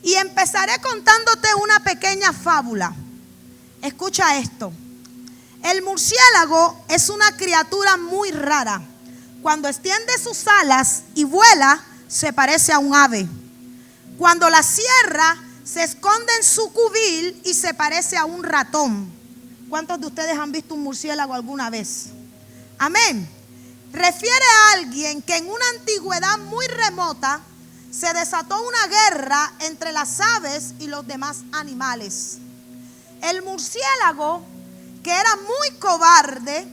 Y empezaré contándote una pequeña fábula. Escucha esto. El murciélago es una criatura muy rara. Cuando extiende sus alas y vuela, se parece a un ave. Cuando la cierra, se esconde en su cubil y se parece a un ratón. ¿Cuántos de ustedes han visto un murciélago alguna vez? Amén. Refiere a alguien que en una antigüedad muy remota se desató una guerra entre las aves y los demás animales. El murciélago, que era muy cobarde,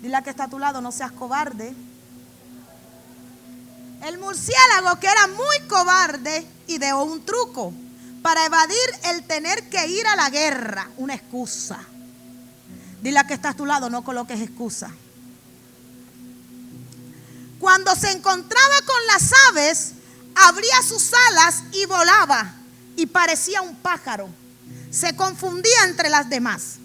dile a que está a tu lado, no seas cobarde. El murciélago, que era muy cobarde, ideó un truco para evadir el tener que ir a la guerra, una excusa. Dile a que está a tu lado, no coloques excusa. Cuando se encontraba con las aves, abría sus alas y volaba y parecía un pájaro. Se confundía entre las demás.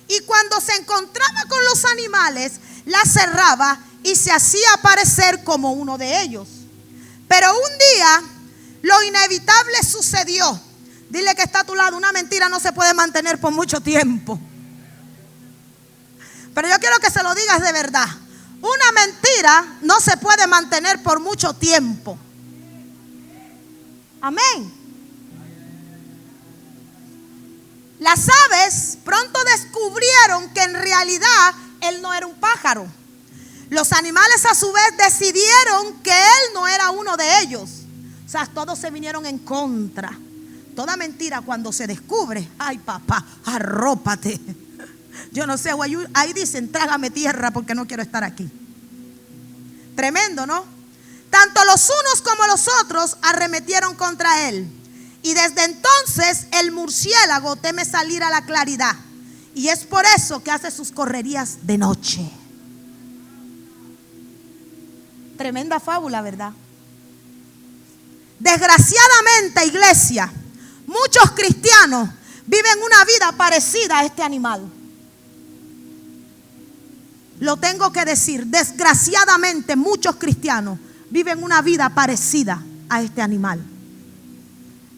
Y cuando se encontraba con los animales, las cerraba y se hacía parecer como uno de ellos. Pero un día lo inevitable sucedió. Dile que está a tu lado, una mentira no se puede mantener por mucho tiempo. Pero yo quiero que se lo digas de verdad. Una mentira no se puede mantener por mucho tiempo. Amén. Las aves pronto descubrieron que en realidad él no era un pájaro. Los animales a su vez decidieron que él no era uno de ellos. O sea, todos se vinieron en contra. Toda mentira cuando se descubre, ay papá, arrópate. Yo no sé, ahí dicen, trágame tierra porque no quiero estar aquí. Tremendo, ¿no? Tanto los unos como los otros arremetieron contra él. Y desde entonces el murciélago teme salir a la claridad. Y es por eso que hace sus correrías de noche. Tremenda fábula, ¿verdad? Desgraciadamente, iglesia, muchos cristianos viven una vida parecida a este animal. Lo tengo que decir, desgraciadamente muchos cristianos viven una vida parecida a este animal.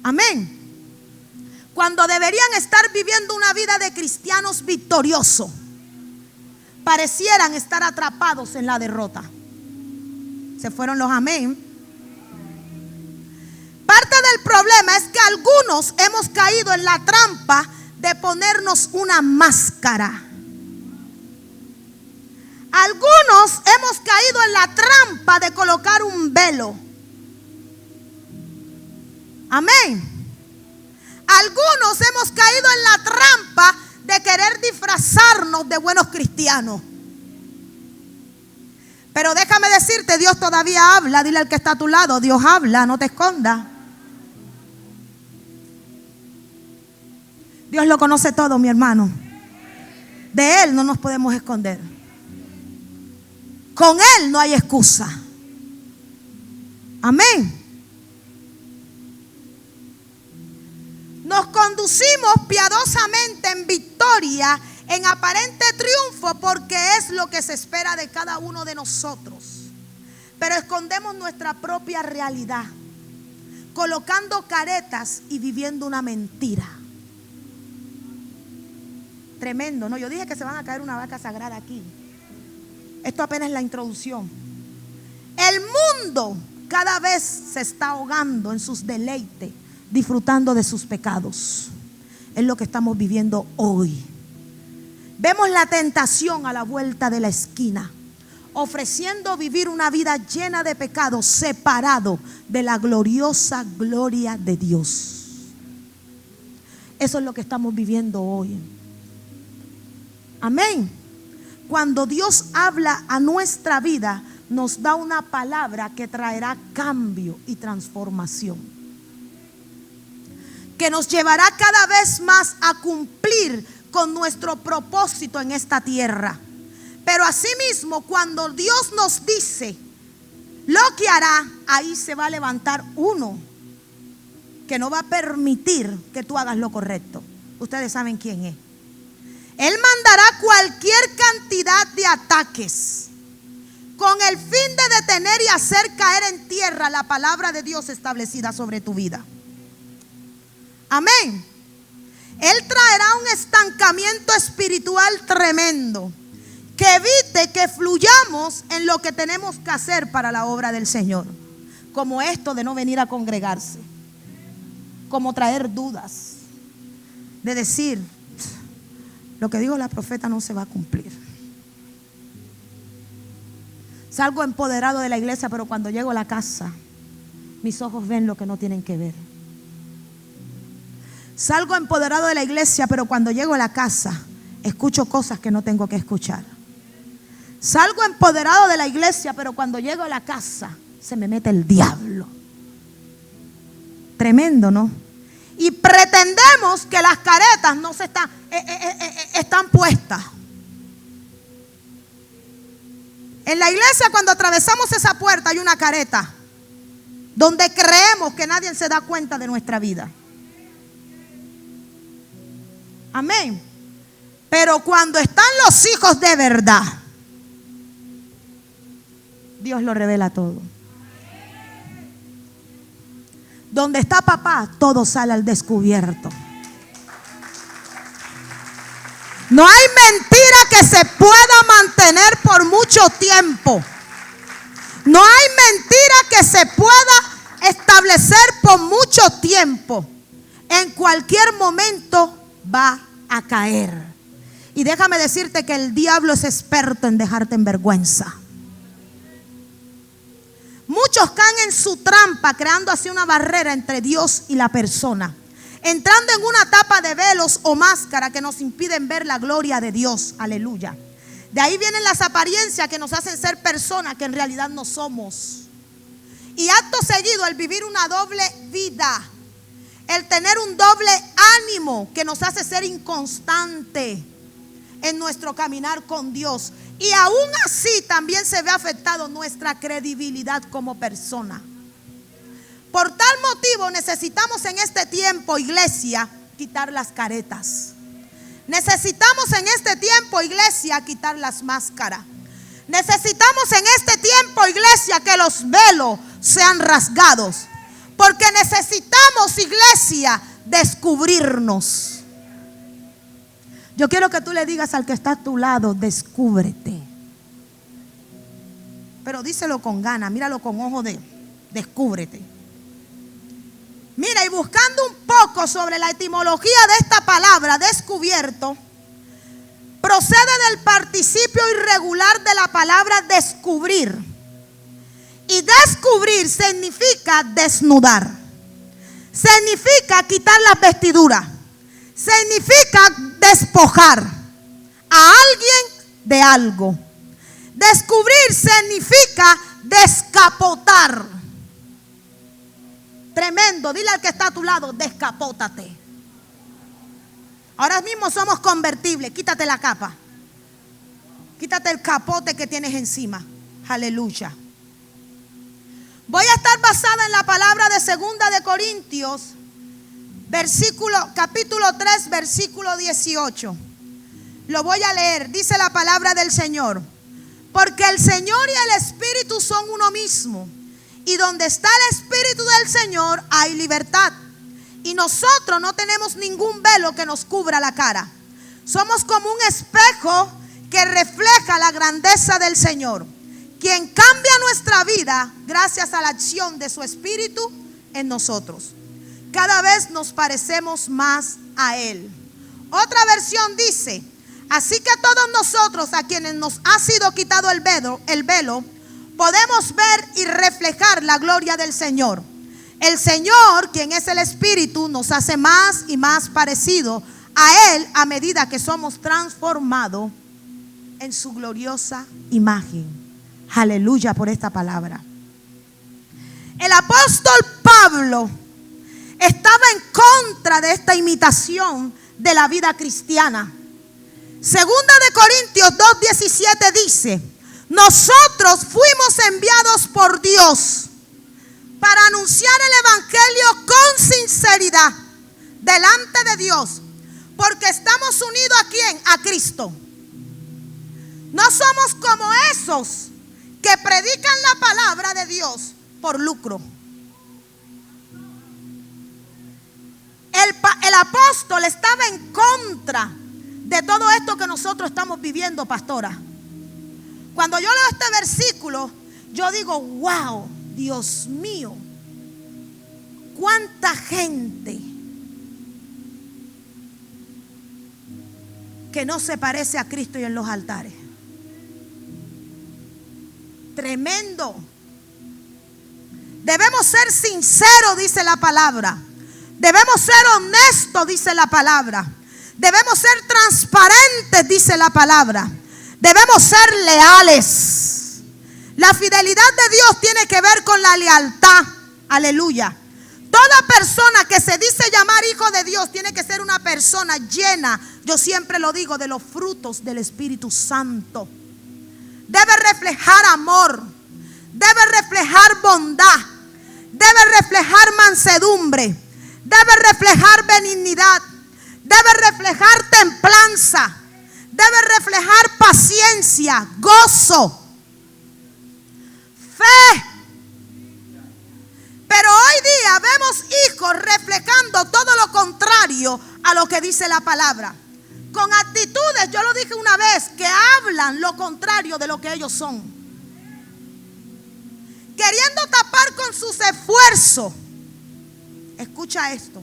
Amén. Cuando deberían estar viviendo una vida de cristianos victoriosos, parecieran estar atrapados en la derrota. Se fueron los amén. Parte del problema es que algunos hemos caído en la trampa de ponernos una máscara. Algunos hemos caído en la trampa de colocar un velo. Amén. Algunos hemos caído en la trampa de querer disfrazarnos de buenos cristianos. Pero déjame decirte, Dios todavía habla. Dile al que está a tu lado, Dios habla, no te escondas. Dios lo conoce todo, mi hermano. De Él no nos podemos esconder. Con Él no hay excusa. Amén. Nos conducimos piadosamente en victoria, en aparente triunfo, porque es lo que se espera de cada uno de nosotros. Pero escondemos nuestra propia realidad, colocando caretas y viviendo una mentira. Tremendo, ¿no? Yo dije que se van a caer una vaca sagrada aquí. Esto apenas es la introducción. El mundo cada vez se está ahogando en sus deleites, disfrutando de sus pecados. Es lo que estamos viviendo hoy. Vemos la tentación a la vuelta de la esquina, ofreciendo vivir una vida llena de pecados, separado de la gloriosa gloria de Dios. Eso es lo que estamos viviendo hoy. Amén. Cuando Dios habla a nuestra vida, nos da una palabra que traerá cambio y transformación, que nos llevará cada vez más a cumplir con nuestro propósito en esta tierra. Pero asimismo, cuando Dios nos dice lo que hará, ahí se va a levantar uno que no va a permitir que tú hagas lo correcto. Ustedes saben quién es. Él mandará cualquier cantidad de ataques con el fin de detener y hacer caer en tierra la palabra de Dios establecida sobre tu vida. Amén. Él traerá un estancamiento espiritual tremendo que evite que fluyamos en lo que tenemos que hacer para la obra del Señor, como esto de no venir a congregarse, como traer dudas, de decir, lo que dijo la profeta no se va a cumplir. Salgo empoderado de la iglesia, pero cuando llego a la casa, mis ojos ven lo que no tienen que ver. Salgo empoderado de la iglesia, pero cuando llego a la casa, escucho cosas que no tengo que escuchar. Salgo empoderado de la iglesia, pero cuando llego a la casa, se me mete el diablo. Tremendo, ¿no? Y pretendemos que las caretas no se están puestas. En la iglesia, cuando atravesamos esa puerta, hay una careta donde creemos que nadie se da cuenta de nuestra vida. Amén. Pero cuando están los hijos de verdad, Dios lo revela todo. Donde está papá, todo sale al descubierto. No hay mentira que se pueda mantener por mucho tiempo. No hay mentira que se pueda establecer por mucho tiempo. En cualquier momento va a caer. Y déjame decirte que el diablo es experto en dejarte en vergüenza. Muchos caen en su trampa, creando así una barrera entre Dios y la persona, entrando en una tapa de velos o máscara que nos impiden ver la gloria de Dios. Aleluya. De ahí vienen las apariencias que nos hacen ser personas que en realidad no somos. Y acto seguido, el vivir una doble vida, el tener un doble ánimo que nos hace ser inconstante en nuestro caminar con Dios. Y aún así también se ve afectado nuestra credibilidad como persona. Por tal motivo necesitamos en este tiempo, iglesia, quitar las caretas. Necesitamos en este tiempo, iglesia, quitar las máscaras. Necesitamos en este tiempo, iglesia, que los velos sean rasgados. Porque necesitamos, iglesia, descubrirnos. Yo quiero que tú le digas al que está a tu lado, descúbrete. Pero díselo con ganas, míralo con ojo de descúbrete. Mira, y buscando un poco sobre la etimología de esta palabra, descubierto, procede del participio irregular de la palabra descubrir. Y descubrir significa desnudar. Significa quitar las vestiduras. Significa despojar a alguien de algo. Descubrir significa descapotar. Tremendo. Dile al que está a tu lado, descapótate. Ahora mismo somos convertibles. Quítate la capa. Quítate el capote que tienes encima. Aleluya. Voy a estar basada en la palabra de 2 de Corintios, capítulo 3, versículo 18. Lo voy a leer. Dice la palabra del Señor: porque el Señor y el Espíritu son uno mismo, y donde está el Espíritu del Señor hay libertad. Y nosotros no tenemos ningún velo que nos cubra la cara. Somos como un espejo que refleja la grandeza del Señor, quien cambia nuestra vida gracias a la acción de su Espíritu en nosotros. Cada vez nos parecemos más a Él. Otra versión dice: así que todos nosotros, a quienes nos ha sido quitado el velo, podemos ver y reflejar la gloria del Señor. El Señor, quien es el Espíritu, nos hace más y más parecido a Él a medida que somos transformados en su gloriosa imagen. Aleluya por esta palabra. El apóstol Pablo estaba en contra de esta imitación de la vida cristiana. 2 de Corintios 2:17 dice: nosotros fuimos enviados por Dios para anunciar el evangelio con sinceridad delante de Dios, porque estamos unidos ¿a quién? A Cristo. No somos como esos que predican la palabra de Dios por lucro. el apóstol estaba en contra de todo esto que nosotros estamos viviendo, pastora. Cuando yo leo este versículo, yo digo, wow, Dios mío, cuánta gente que no se parece a Cristo y en los altares. Tremendo. Debemos ser sinceros, dice la palabra. Debemos ser honestos, dice la palabra. Debemos ser transparentes, dice la palabra. Debemos ser leales. La fidelidad de Dios tiene que ver con la lealtad. Aleluya. Toda persona que se dice llamar hijo de Dios tiene que ser una persona llena, yo siempre lo digo, de los frutos del Espíritu Santo. Debe reflejar amor, debe reflejar bondad, debe reflejar mansedumbre, debe reflejar benignidad, debe reflejar templanza, debe reflejar paciencia, gozo, fe. Pero hoy día vemos hijos reflejando todo lo contrario a lo que dice la palabra. Con actitudes, yo lo dije una vez, que hablan lo contrario de lo que ellos son. Queriendo tapar con sus esfuerzos, escucha esto,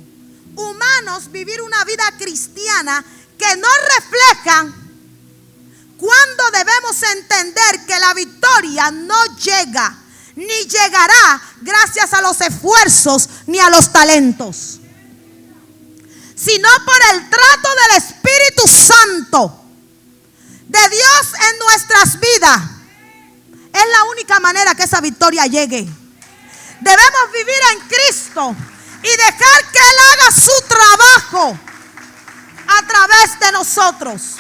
humanos, vivir una vida cristiana que no reflejan cuando debemos entender que la victoria no llega ni llegará gracias a los esfuerzos ni a los talentos, sino por el trato del Espíritu Santo de Dios en nuestras vidas. Es la única manera que esa victoria llegue. Debemos vivir en Cristo y dejar que Él haga su trabajo a través de nosotros,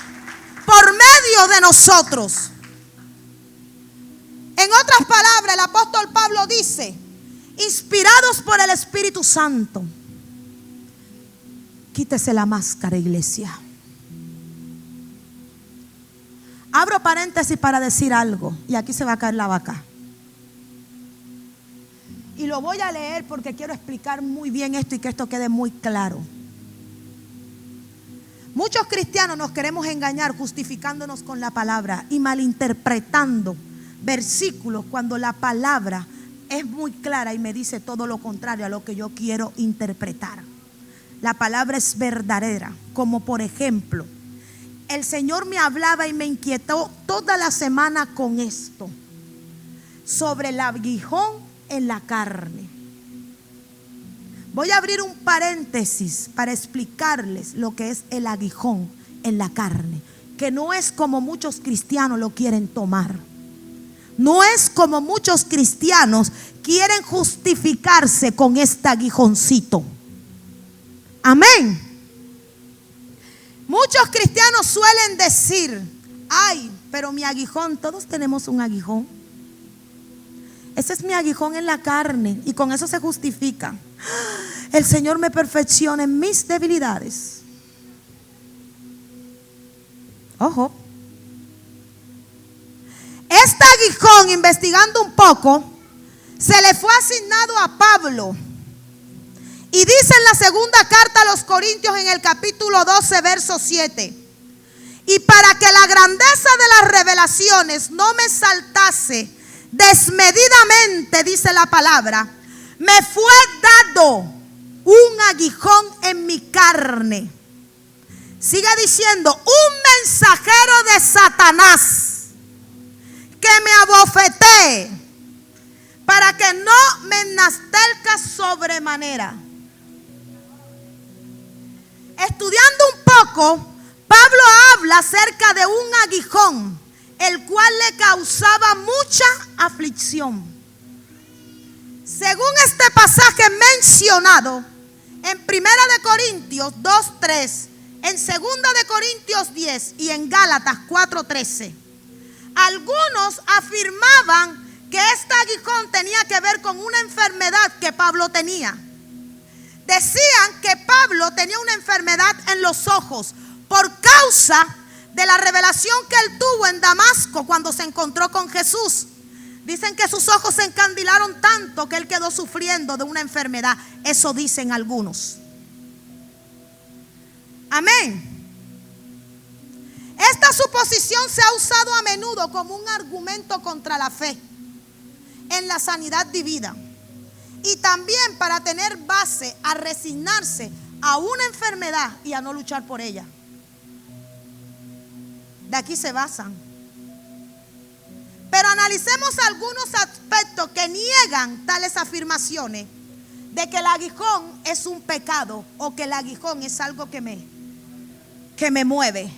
por medio de nosotros. En otras palabras, el apóstol Pablo dice, inspirados por el Espíritu Santo. Quítese la máscara, iglesia. Abro paréntesis para decir algo, y aquí se va a caer la vaca. Y lo voy a leer porque quiero explicar muy bien esto y que esto quede muy claro. Muchos cristianos nos queremos engañar justificándonos con la palabra y malinterpretando versículos cuando la palabra es muy clara y me dice todo lo contrario a lo que yo quiero interpretar. La palabra es verdadera, como por ejemplo, el Señor me hablaba y me inquietó toda la semana con esto, sobre el aguijón en la carne. Voy a abrir un paréntesis para explicarles lo que es el aguijón en la carne, que no es como muchos cristianos lo quieren tomar. No es como muchos cristianos quieren justificarse con este aguijoncito. Amén. Muchos cristianos suelen decir, ay, pero mi aguijón, todos tenemos un aguijón. Ese es mi aguijón en la carne y con eso se justifica. El Señor me perfecciona en mis debilidades. Ojo. Este aguijón, investigando un poco, se le fue asignado a Pablo. Y dice en la segunda carta a los Corintios, en el capítulo 12, verso 7. Y para que la grandeza de las revelaciones no me saltase desmedidamente, dice la palabra, me fue dado un aguijón en mi carne. Sigue diciendo, un mensajero de Satanás que me abofetee para que no me enastezca sobremanera. Estudiando un poco, Pablo habla acerca de un aguijón, el cual le causaba mucha aflicción. Según este pasaje mencionado en 1 Corintios 2:3, en 2 Corintios 10 y en Gálatas 4:13, algunos afirmaban que este aguijón tenía que ver con una enfermedad que Pablo tenía. Decían que Pablo tenía una enfermedad en los ojos por causa de la revelación que él tuvo en Damasco cuando se encontró con Jesús. Dicen que sus ojos se encandilaron tanto que él quedó sufriendo de una enfermedad. Eso dicen algunos. Amén. Esta suposición se ha usado a menudo como un argumento contra la fe en la sanidad divina y también para tener base a resignarse a una enfermedad y a no luchar por ella. De aquí se basan. Pero analicemos algunos aspectos que niegan tales afirmaciones de que el aguijón es un pecado o que el aguijón es algo que me mueve.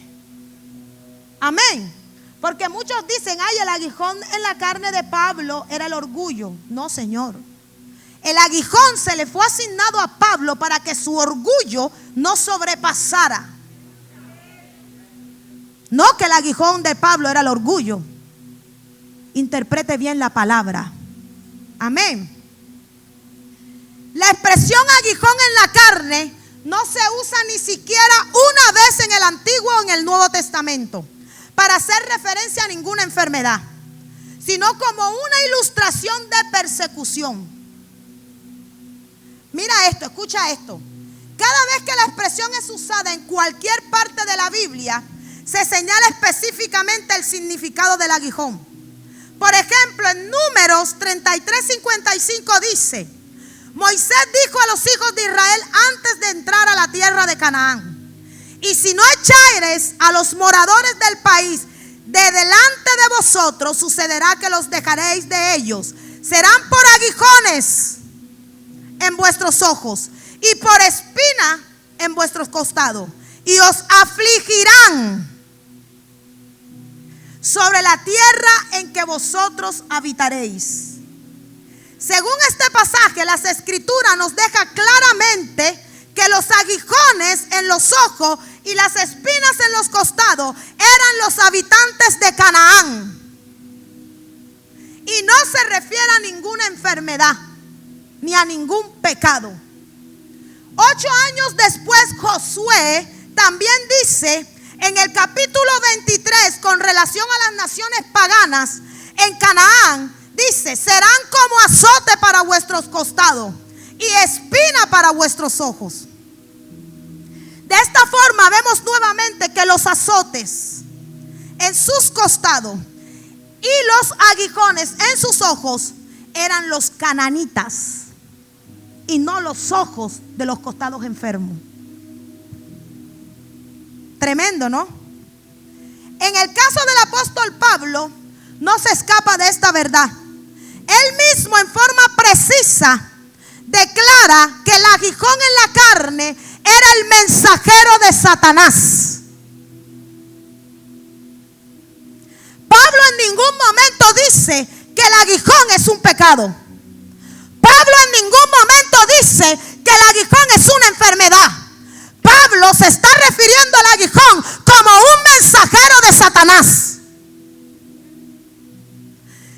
Amén. Porque muchos dicen, ay, el aguijón en la carne de Pablo era el orgullo. No, Señor. El aguijón se le fue asignado a Pablo para que su orgullo no sobrepasara. No que el aguijón de Pablo era el orgullo. Interprete bien la palabra. Amén. La expresión aguijón en la carne no se usa ni siquiera una vez en el Antiguo o en el Nuevo Testamento para hacer referencia a ninguna enfermedad, sino como una ilustración de persecución. Mira esto, escucha esto. Cada vez que la expresión es usada en cualquier parte de la Biblia, se señala específicamente el significado del aguijón. Por ejemplo, en Números 33:55 dice: Moisés dijo a los hijos de Israel antes de entrar a la tierra de Canaán: y si no echareis a los moradores del país de delante de vosotros, sucederá que los dejaréis de ellos. Serán por aguijones en vuestros ojos y por espina en vuestros costados, y os afligirán sobre la tierra en que vosotros habitaréis. Según este pasaje, las escrituras nos deja claramente que los aguijones en los ojos y las espinas en los costados eran los habitantes de Canaán, y no se refiere a ninguna enfermedad ni a ningún pecado. 8 años después, Josué también dice en el capítulo 23 con relación a las naciones paganas en Canaán, dice: serán como azote para vuestros costados y espina para vuestros ojos. De esta forma vemos nuevamente que los azotes en sus costados y los aguijones en sus ojos eran los cananitas y no los ojos de los costados enfermos. Tremendo, ¿no? En el caso del apóstol Pablo, no se escapa de esta verdad. Él mismo en forma precisa declara que el aguijón en la carne era el mensajero de Satanás. Pablo en ningún momento dice que el aguijón es un pecado. Pablo en ningún momento dice que el aguijón es una enfermedad. Pablo se está refiriendo al aguijón como un mensajero de Satanás.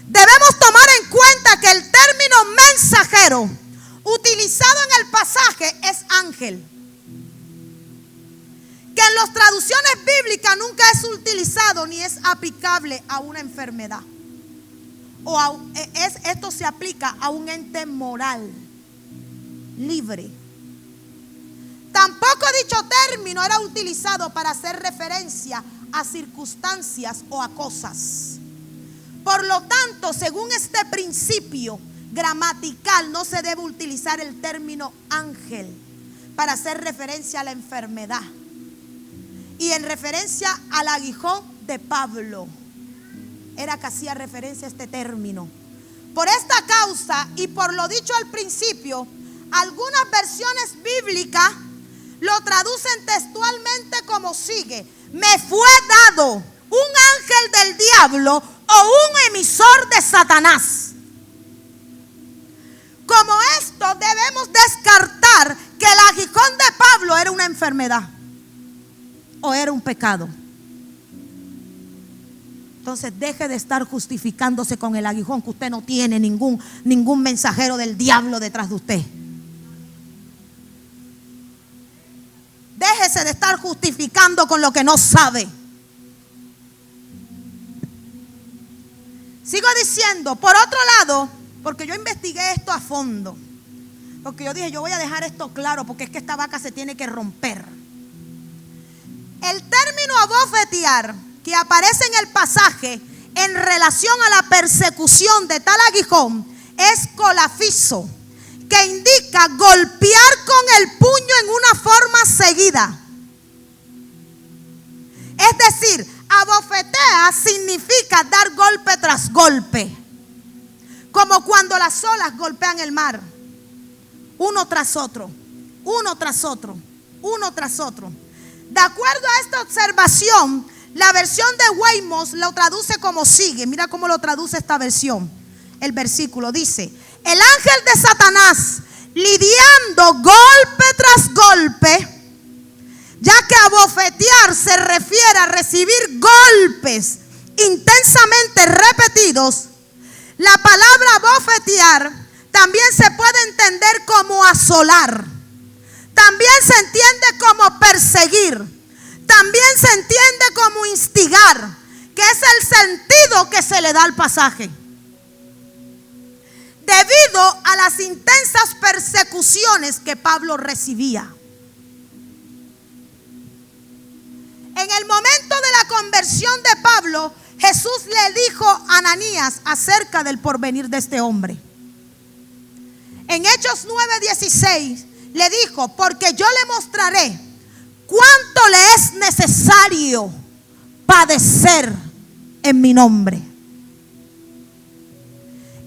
Debemos tomar en cuenta que el término mensajero utilizado en el pasaje es ángel, que en las traducciones bíblicas nunca es utilizado ni es aplicable a una enfermedad. Esto se aplica a un ente moral, libre. Tampoco dicho término era utilizado para hacer referencia a circunstancias o a cosas. Por lo tanto, según este principio gramatical, no se debe utilizar el término ángel para hacer referencia a la enfermedad. Y en referencia al aguijón de Pablo, era que hacía referencia a este término. Por esta causa y por lo dicho al principio, algunas versiones bíblicas lo traducen textualmente como sigue: me fue dado un ángel del diablo o un emisor de Satanás. Como esto, debemos descartar que el aguijón de Pablo era una enfermedad o era un pecado. Entonces deje de estar justificándose con el aguijón, que usted no tiene ningún mensajero del diablo detrás de usted. Déjese de estar justificando con lo que no sabe. Sigo diciendo, por otro lado, porque yo investigué esto a fondo, porque yo dije, yo voy a dejar esto claro, porque es que esta vaca se tiene que romper. El término abofetear que aparece en el pasaje en relación a la persecución de tal aguijón es colafizo, que indica golpear con el puño en una forma seguida. Es decir, abofetea significa dar golpe tras golpe, como cuando las olas golpean el mar, uno tras otro, uno tras otro, uno tras otro. De acuerdo a esta observación, la versión de Weymouth lo traduce como sigue. Mira cómo lo traduce esta versión. El versículo dice: el ángel de Satanás, lidiando golpe tras golpe, ya que abofetear se refiere a recibir golpes intensamente repetidos, la palabra abofetear también se puede entender como asolar. También se entiende como perseguir. También se entiende como instigar, que es el sentido que se le da al pasaje. Debido a las intensas persecuciones que Pablo recibía. En el momento de la conversión de Pablo, Jesús le dijo a Ananías acerca del porvenir de este hombre. En Hechos 9:16 le dijo: porque yo le mostraré cuánto le es necesario padecer en mi nombre.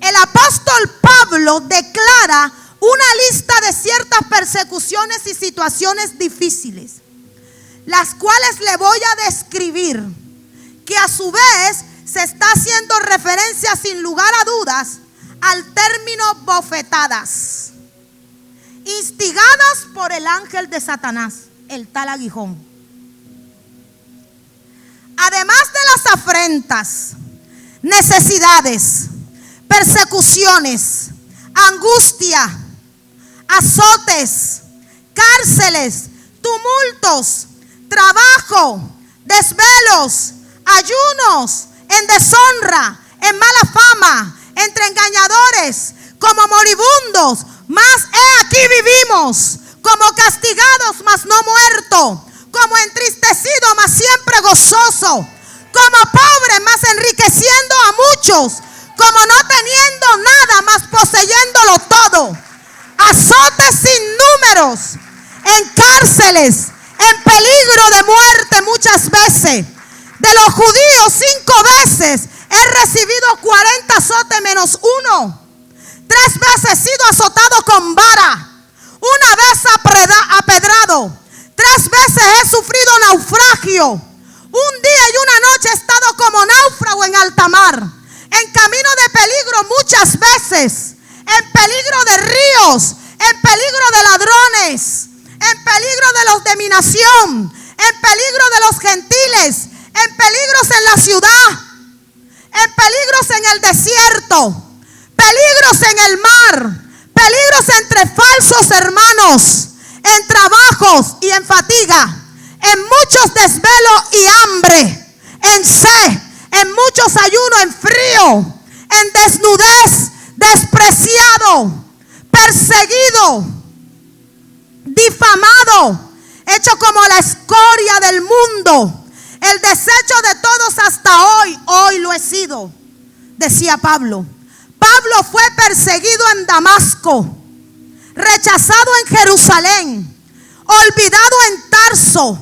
El apóstol Pablo declara una lista de ciertas persecuciones y situaciones difíciles, las cuales le voy a describir, que a su vez se está haciendo referencia sin lugar a dudas al término bofetadas, instigadas por el ángel de Satanás, el tal aguijón. Además de las afrentas, necesidades, persecuciones, angustia, azotes, cárceles, tumultos, trabajo, desvelos, ayunos, en deshonra, en mala fama, entre engañadores, como moribundos, mas he aquí vivimos, como castigados, mas no muertos, como entristecidos, mas siempre gozoso, como pobres, mas enriqueciendo a muchos, como no teniendo nada, mas poseyéndolo todo, azotes sin números, en cárceles, en peligro de muerte muchas veces. De los judíos 5 veces he recibido 40 azotes menos 1. 3 veces he sido azotado con vara, 1 vez apedrado, 3 veces he sufrido naufragio, 1 día y 1 noche he estado como náufrago en alta mar, en camino de peligro muchas veces, en peligro de ríos, en peligro de ladrones, en peligro de los de mi nación, en peligro de los gentiles, en peligros en la ciudad, en peligros en el desierto, peligros en el mar, peligros entre falsos hermanos, en trabajos y en fatiga, en muchos desvelos y hambre, en sed, en muchos ayunos, en frío, en desnudez, despreciado, perseguido, difamado, hecho como la escoria del mundo, el desecho de todos hasta hoy lo he sido, decía Pablo. Pablo fue perseguido en Damasco, rechazado en Jerusalén, olvidado en Tarso,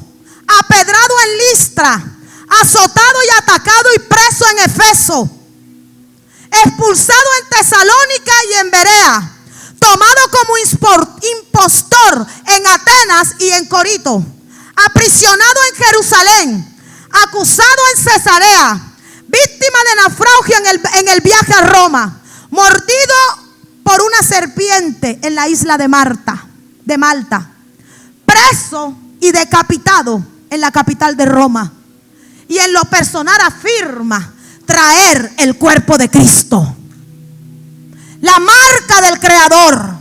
apedrado en Listra, azotado y atacado y preso en Efeso, expulsado en Tesalónica y en Berea, tomado como impostor en Atenas y en Corinto, aprisionado en Jerusalén, acusado en Cesarea, víctima de naufragio en el viaje a Roma, mordido por una serpiente en la isla de Malta, preso y decapitado en la capital de Roma, y en lo personal afirma traer el cuerpo de Cristo, la marca del Creador.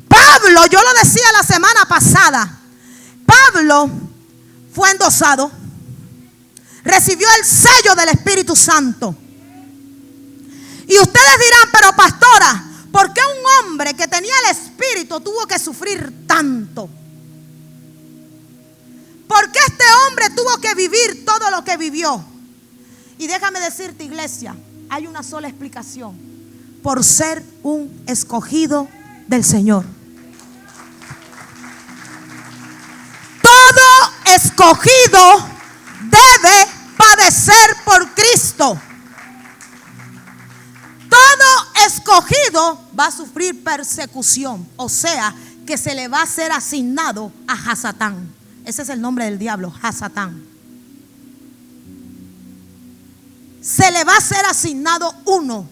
Pablo, yo lo decía la semana pasada, Pablo fue endosado, recibió el sello del Espíritu Santo. Y ustedes dirán: pero pastora, ¿por qué un hombre que tenía el Espíritu tuvo que sufrir tanto? ¿Por qué este hombre que vivir todo lo que vivió. Y déjame decirte, iglesia, hay una sola explicación: por ser un escogido del Señor. Todo escogido debe padecer por Cristo. Todo escogido va a sufrir persecución, o sea, que se le va a ser asignado a Hasatán. Ese es el nombre del diablo, Hasatán. Se le va a ser asignado uno.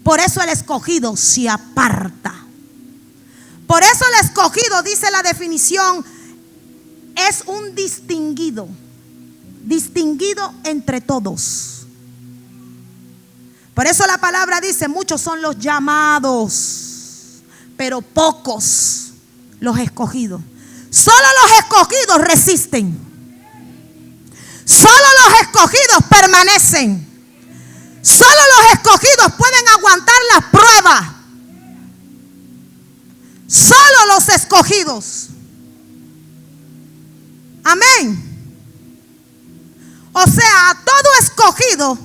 Por eso el escogido se aparta. Por eso el escogido, dice la definición, es un distinguido. Distinguido entre todos. Por eso la palabra dice: muchos son los llamados, pero pocos los escogidos. Solo los escogidos resisten. Solo los escogidos permanecen. Solo los escogidos pueden aguantar las pruebas. Solo los escogidos. Amén. O sea, a todo escogido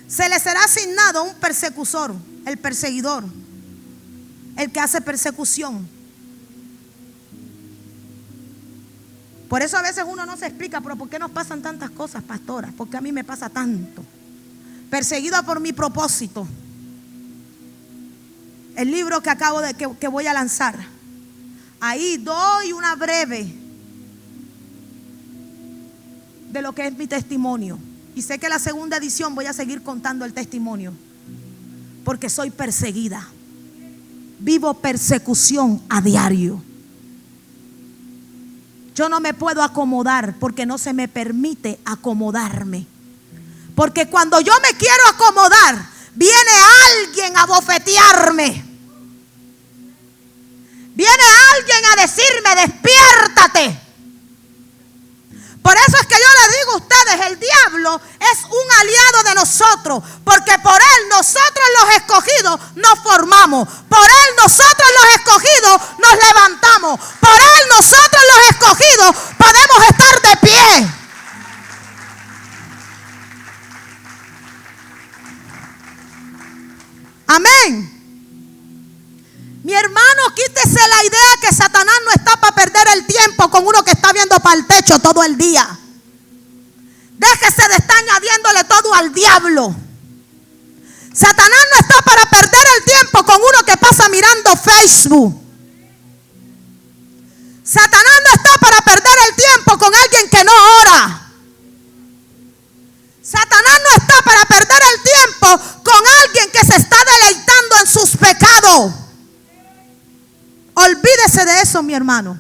se le será asignado un persecutor, el perseguidor, el que hace persecución. Por eso a veces uno no se explica, pero ¿por qué nos pasan tantas cosas, pastora? ¿Por qué a mí me pasa tanto? Perseguida por mi propósito. El libro que acabo de que voy a lanzar, ahí doy una breve de lo que es mi testimonio. Y sé que la segunda edición voy a seguir contando el testimonio, porque soy perseguida. Vivo persecución a diario. Yo no me puedo acomodar, porque no se me permite acomodarme. Porque cuando yo me quiero acomodar, viene alguien a bofetearme. Viene alguien a decirme: despiértate. Por eso es que yo les digo a ustedes, el diablo es un aliado de nosotros, porque por él nosotros los escogidos nos formamos, por él nosotros los escogidos nos levantamos, por él nosotros los escogidos podemos estar de pie. Amén. Mi hermano, quítese la idea que Satanás no está para perder el tiempo con uno que está viendo para el techo todo el día. Déjese de estar añadiéndole todo al diablo. Satanás no está para perder el tiempo con uno que pasa mirando Facebook. Satanás no está para perder el tiempo con alguien que no ora. Satanás no está para perder el tiempo con alguien que se está deleitando en sus pecados. Olvídese de eso, mi hermano.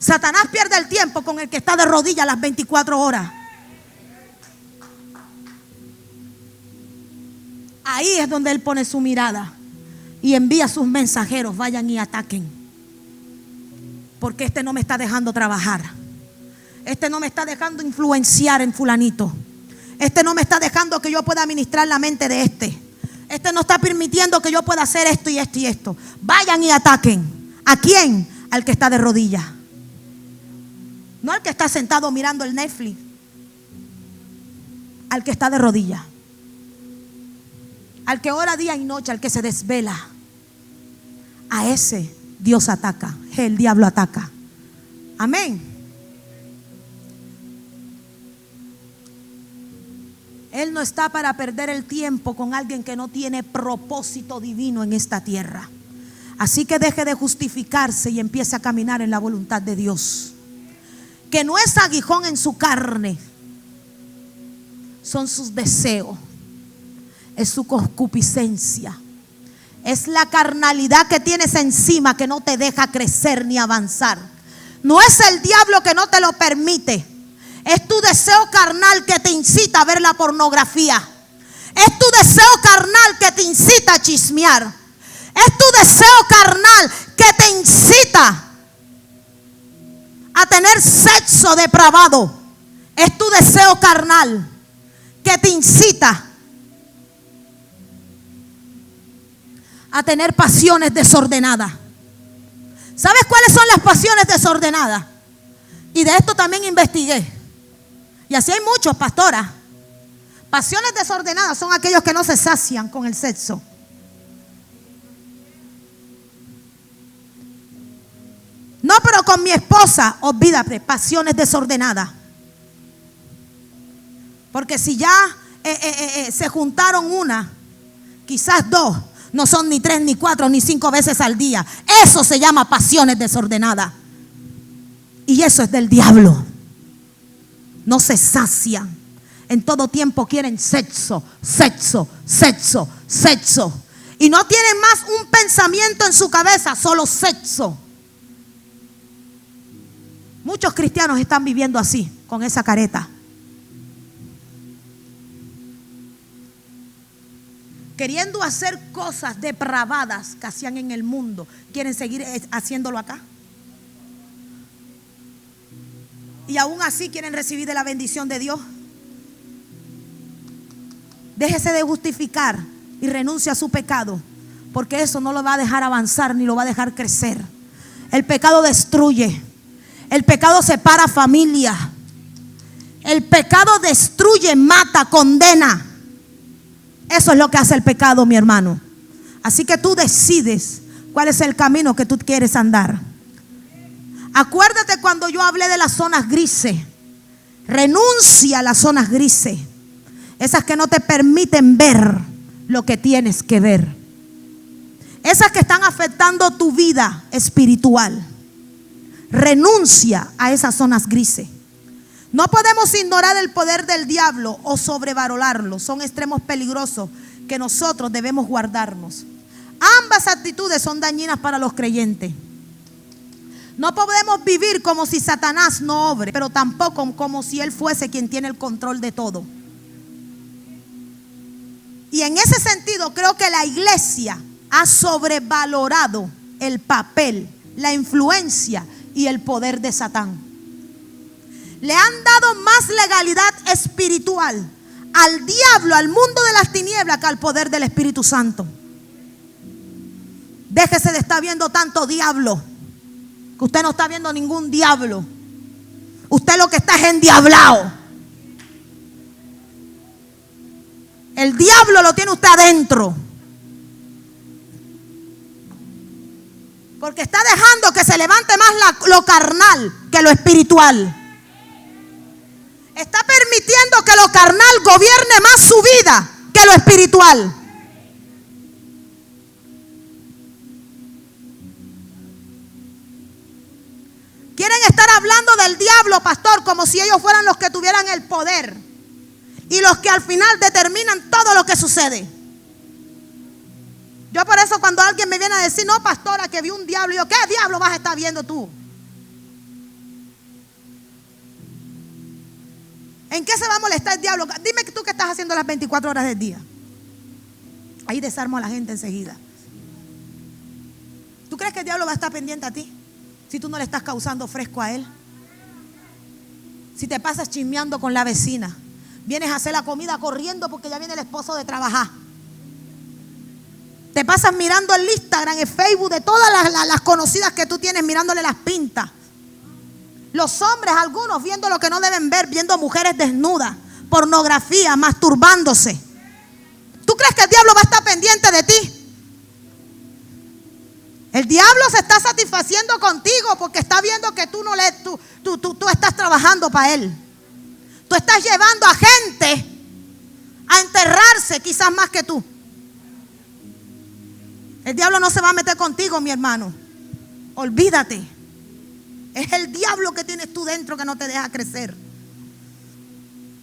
Satanás pierde el tiempo con el que está de rodillas las 24 horas. Ahí es donde él pone su mirada y envía a sus mensajeros: vayan y ataquen. Porque este no me está dejando trabajar. Este no me está dejando influenciar en fulanito. Este no me está dejando que yo pueda administrar la mente de este. Este no está permitiendo que yo pueda hacer esto y esto y esto. Vayan y ataquen. ¿A quién? Al que está de rodillas. No al que está sentado mirando el Netflix. Al que está de rodillas. Al que ora día y noche, al que se desvela. A ese Dios ataca. El diablo ataca. Amén. Él no está para perder el tiempo con alguien que no tiene propósito divino en esta tierra. Así que deje de justificarse y empiece a caminar en la voluntad de Dios. Que no es aguijón en su carne, son sus deseos, es su concupiscencia, es la carnalidad que tienes encima que no te deja crecer ni avanzar. No es el diablo que no te lo permite. Es tu deseo carnal que te incita a ver la pornografía. Es tu deseo carnal que te incita a chismear. Es tu deseo carnal que te incita a tener sexo depravado. Es tu deseo carnal que te incita a tener pasiones desordenadas. ¿Sabes cuáles son las pasiones desordenadas? Y de esto también investigué. Y así hay muchos, pastora. Pasiones desordenadas son aquellos que no se sacian con el sexo. No, pero con mi esposa, olvídate, pasiones desordenadas. Porque si ya se juntaron una, quizás dos, no son ni 3, ni 4, ni 5 veces al día. Eso se llama pasiones desordenadas. Y eso es del diablo. No se sacian. En todo tiempo quieren sexo, sexo, sexo, sexo. Y no tienen más un pensamiento en su cabeza, solo sexo. Muchos cristianos están viviendo así, con esa careta. Queriendo hacer cosas depravadas que hacían en el mundo, quieren seguir haciéndolo acá. Y aún así quieren recibir de la bendición de Dios. Déjese de justificar y renuncie a su pecado, porque eso no lo va a dejar avanzar ni lo va a dejar crecer. El pecado destruye. El pecado separa familia. El pecado destruye, mata, condena. Eso es lo que hace el pecado, mi hermano. Así que tú decides cuál es el camino que tú quieres andar. Acuérdate cuando yo hablé de las zonas grises. Renuncia a las zonas grises. Esas que no te permiten ver lo que tienes que ver. Esas que están afectando tu vida espiritual. Renuncia a esas zonas grises. No podemos ignorar el poder del diablo o sobrevalorarlo. Son extremos peligrosos que nosotros debemos guardarnos. Ambas actitudes son dañinas para los creyentes. No podemos vivir como si Satanás no obre, pero tampoco como si él fuese quien tiene el control de todo. Y en ese sentido creo que la iglesia ha sobrevalorado el papel, la influencia y el poder de Satán. Le han dado más legalidad espiritual al diablo, al mundo de las tinieblas, que al poder del Espíritu Santo. Déjese de estar viendo tanto diablo, que usted no está viendo ningún diablo. Usted lo que está es endiablado. El diablo lo tiene usted adentro. Porque está dejando que se levante más lo carnal que lo espiritual. Está permitiendo que lo carnal gobierne más su vida que lo espiritual. Quieren estar hablando del diablo, pastor, como si ellos fueran los que tuvieran el poder y los que al final determinan todo lo que sucede. Yo por eso cuando alguien me viene a decir, no, pastora, que vi un diablo, yo, ¿qué diablo vas a estar viendo tú? ¿En qué se va a molestar el diablo? Dime tú qué estás haciendo las 24 horas del día. Ahí desarmo a la gente enseguida. ¿Tú crees que el diablo va a estar pendiente a ti? Si tú no le estás causando fresco a él. Si te pasas chismeando con la vecina. Vienes a hacer la comida corriendo porque ya viene el esposo de trabajar. Te pasas mirando el Instagram, el Facebook de todas las conocidas que tú tienes, mirándole las pintas. Los hombres, algunos viendo lo que no deben ver, viendo mujeres desnudas, pornografía, masturbándose. ¿Tú crees que el diablo va a estar pendiente de ti? El diablo se está satisfaciendo contigo porque está viendo que tú estás trabajando para él. Tú estás llevando a gente a enterrarse quizás más que tú. El diablo no se va a meter contigo, mi hermano. Olvídate. Es el diablo que tienes tú dentro que no te deja crecer.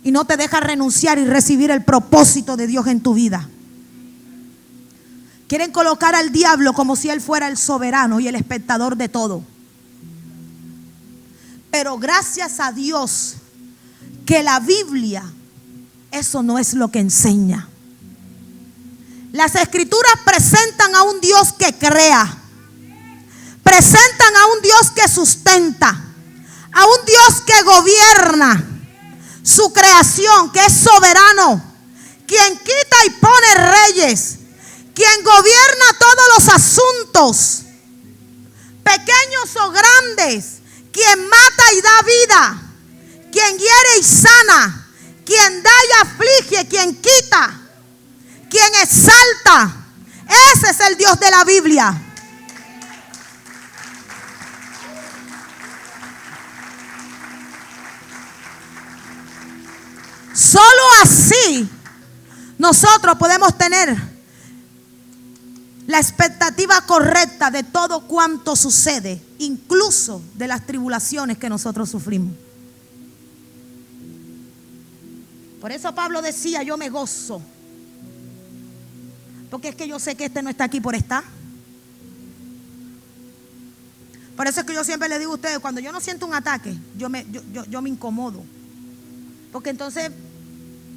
Y no te deja renunciar y recibir el propósito de Dios en tu vida. Quieren colocar al diablo como si él fuera el soberano y el espectador de todo. Pero gracias a Dios que la Biblia, eso no es lo que enseña. Las escrituras presentan a un Dios que crea. Presentan a un Dios que sustenta. A un Dios que gobierna su creación, que es soberano. Quien quita y pone reyes. Quien gobierna todos los asuntos, pequeños o grandes, quien mata y da vida, quien hiere y sana, quien da y aflige, quien quita, quien exalta. Ese es el Dios de la Biblia. Solo así nosotros podemos tener la expectativa correcta de todo cuanto sucede, incluso de las tribulaciones que nosotros sufrimos. Por eso Pablo decía: yo me gozo, porque es que yo sé que este no está aquí por estar. Por eso es que yo siempre le digo a ustedes, cuando yo no siento un ataque, yo me incomodo, porque entonces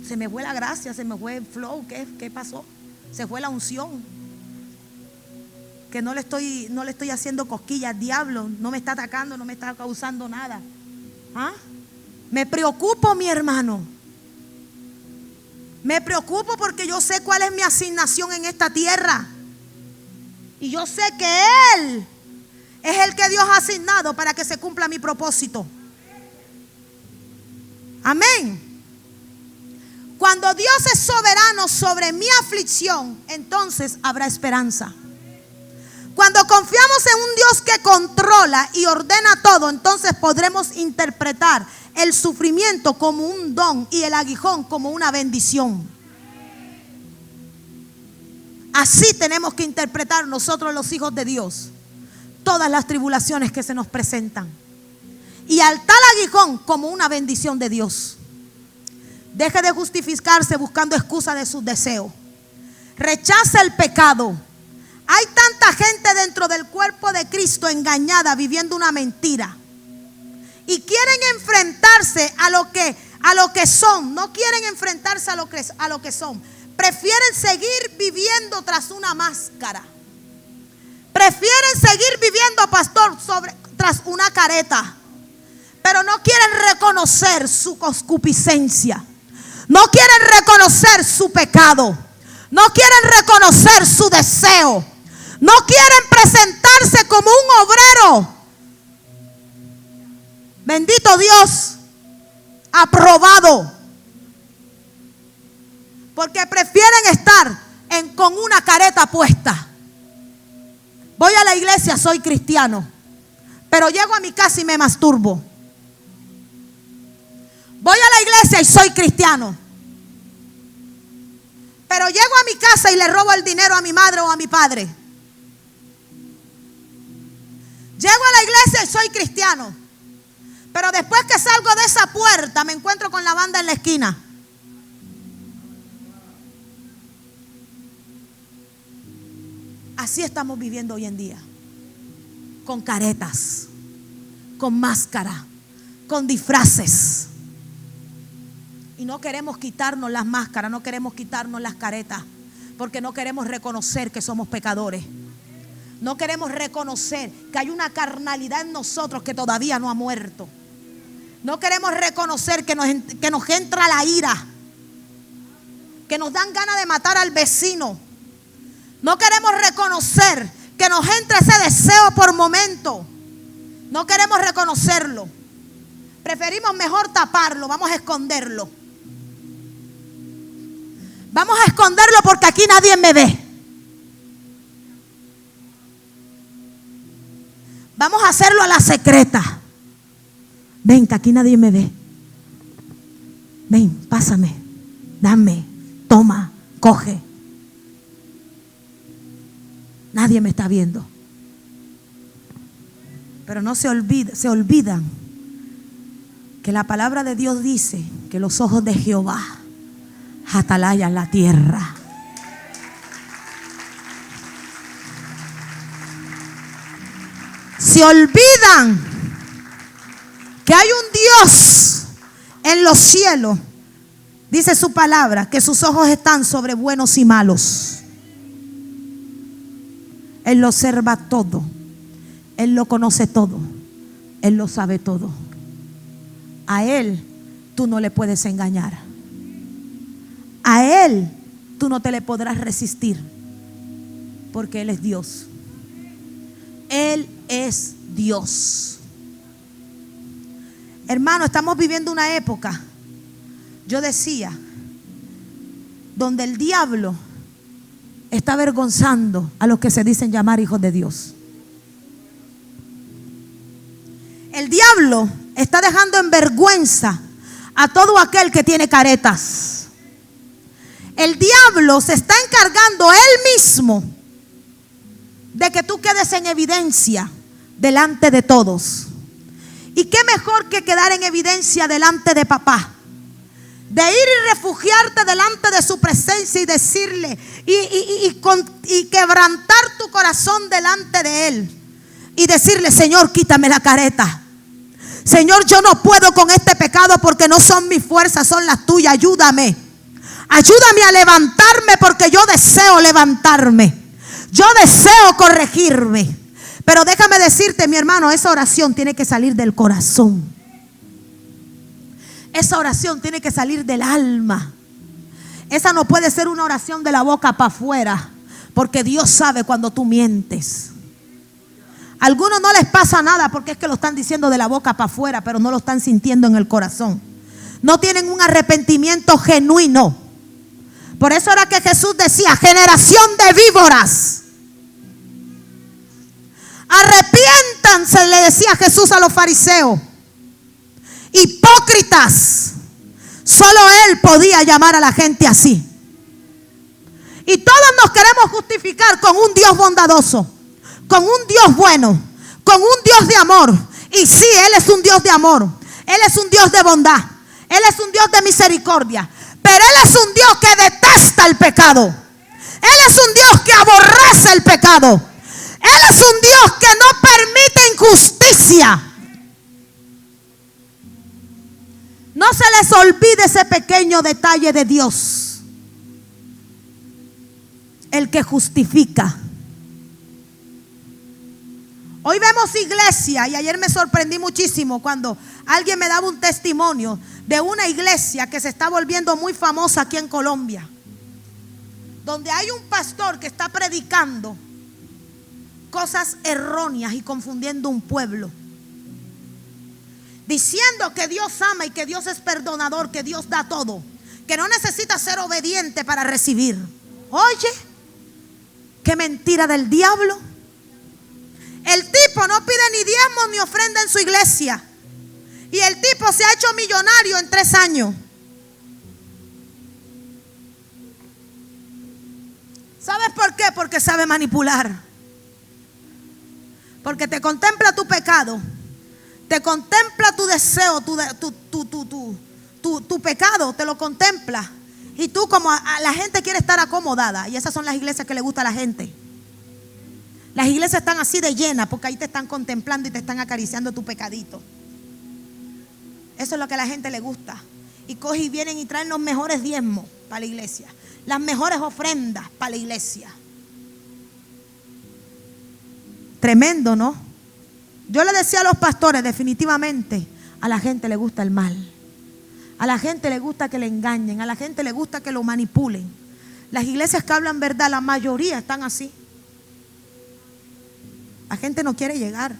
se me fue la gracia, se me fue el flow. ¿Qué pasó? Se fue la unción. Que no le estoy haciendo cosquillas. Diablo no me está atacando, no me está causando nada. ¿Ah? Me preocupo, mi hermano. Me preocupo porque yo sé cuál es mi asignación en esta tierra. Y yo sé que Él es el que Dios ha asignado para que se cumpla mi propósito. Amén. Cuando Dios es soberano sobre mi aflicción, entonces habrá esperanza. Cuando confiamos en un Dios que controla y ordena todo, entonces podremos interpretar el sufrimiento como un don y el aguijón como una bendición. Así tenemos que interpretar nosotros, los hijos de Dios, todas las tribulaciones que se nos presentan. Y al tal aguijón como una bendición de Dios. Deje de justificarse buscando excusas de sus deseos. Rechaza el pecado. Hay tanta gente dentro del cuerpo de Cristo engañada, viviendo una mentira. Y quieren enfrentarse a lo que son. No quieren enfrentarse a lo que son. Prefieren seguir viviendo tras una máscara. Prefieren seguir viviendo, pastor, tras una careta. Pero no quieren reconocer su concupiscencia. No quieren reconocer su pecado. No quieren reconocer su deseo. No quieren presentarse como un obrero. Bendito Dios, aprobado. Porque prefieren estar con una careta puesta. Voy a la iglesia, soy cristiano, pero llego a mi casa y me masturbo. Voy a la iglesia y soy cristiano, pero llego a mi casa y le robo el dinero a mi madre o a mi padre. Llego a la iglesia y soy cristiano, pero después que salgo de esa puerta me encuentro con la banda en la esquina. Así estamos viviendo hoy en día, con caretas, con máscara, con disfraces. Y no queremos quitarnos las máscaras, no queremos quitarnos las caretas, porque no queremos reconocer que somos pecadores. No queremos reconocer que hay una carnalidad en nosotros que todavía no ha muerto. No queremos reconocer que nos entra la ira, que nos dan ganas de matar al vecino. No queremos reconocer que nos entra ese deseo por momento. No queremos reconocerlo. Preferimos mejor taparlo, vamos a esconderlo. Vamos a esconderlo porque aquí nadie me ve. Vamos a hacerlo a la secreta. Ven, que aquí nadie me ve. Ven, pásame, dame, toma, coge. Nadie me está viendo. Pero no se olvidan que la palabra de Dios dice que los ojos de Jehová atalayan la tierra. Se olvidan que hay un Dios en los cielos. Dice su palabra que sus ojos están sobre buenos y malos. Él lo observa todo. Él lo conoce todo. Él lo sabe todo. A Él tú no le puedes engañar. A Él tú no te le podrás resistir, porque Él es Dios. Él es Dios. Hermano, estamos viviendo una época, yo decía, donde el diablo está avergonzando a los que se dicen llamar hijos de Dios. El diablo está dejando en vergüenza a todo aquel que tiene caretas. El diablo se está encargando él mismo de que tú quedes en evidencia delante de todos. ¿Y qué mejor que quedar en evidencia delante de papá? De ir y refugiarte delante de su presencia y decirle y quebrantar tu corazón delante de él y decirle: Señor, quítame la careta. Señor, yo no puedo con este pecado porque no son mis fuerzas, son las tuyas. Ayúdame. Ayúdame a levantarme porque yo deseo levantarme. Yo deseo corregirme. Pero déjame decirte, mi hermano, esa oración tiene que salir del corazón. Esa oración tiene que salir del alma. Esa no puede ser una oración de la boca para afuera, porque Dios sabe cuando tú mientes. A algunos no les pasa nada porque es que lo están diciendo de la boca para afuera, pero no lo están sintiendo en el corazón. No tienen un arrepentimiento genuino. Por eso era que Jesús decía: generación de víboras, arrepiéntanse, le decía Jesús a los fariseos. Hipócritas. Solo Él podía llamar a la gente así. Y todos nos queremos justificar con un Dios bondadoso, con un Dios bueno, con un Dios de amor. Y sí, Él es un Dios de amor, Él es un Dios de bondad, Él es un Dios de misericordia. Pero Él es un Dios que detesta el pecado. Él es un Dios que aborrece el pecado. Él es un Dios que no permite injusticia. No se les olvide ese pequeño detalle de Dios: el que justifica. Hoy vemos iglesia, y ayer me sorprendí muchísimo cuando alguien me daba un testimonio de una iglesia que se está volviendo muy famosa aquí en Colombia, donde hay un pastor que está predicando cosas erróneas y confundiendo un pueblo, diciendo que Dios ama y que Dios es perdonador, que Dios da todo, que no necesita ser obediente para recibir. Oye, qué mentira del diablo. El tipo no pide ni diezmos ni ofrenda en su iglesia, y el tipo se ha hecho millonario en 3 años. ¿Sabes por qué? Porque sabe manipular. Porque te contempla tu pecado, te contempla tu deseo, tu pecado, te lo contempla. Y tú, como la gente quiere estar acomodada, y esas son las iglesias que le gusta a la gente. Las iglesias están así de llenas porque ahí te están contemplando y te están acariciando tu pecadito. Eso es lo que a la gente le gusta. Y cogen y vienen y traen los mejores diezmos para la iglesia, las mejores ofrendas para la iglesia. Tremendo, ¿no? Yo le decía a los pastores, definitivamente a la gente le gusta el mal. A la gente le gusta que le engañen, a la gente le gusta que lo manipulen. Las iglesias que hablan verdad, la mayoría están así. La gente no quiere llegar.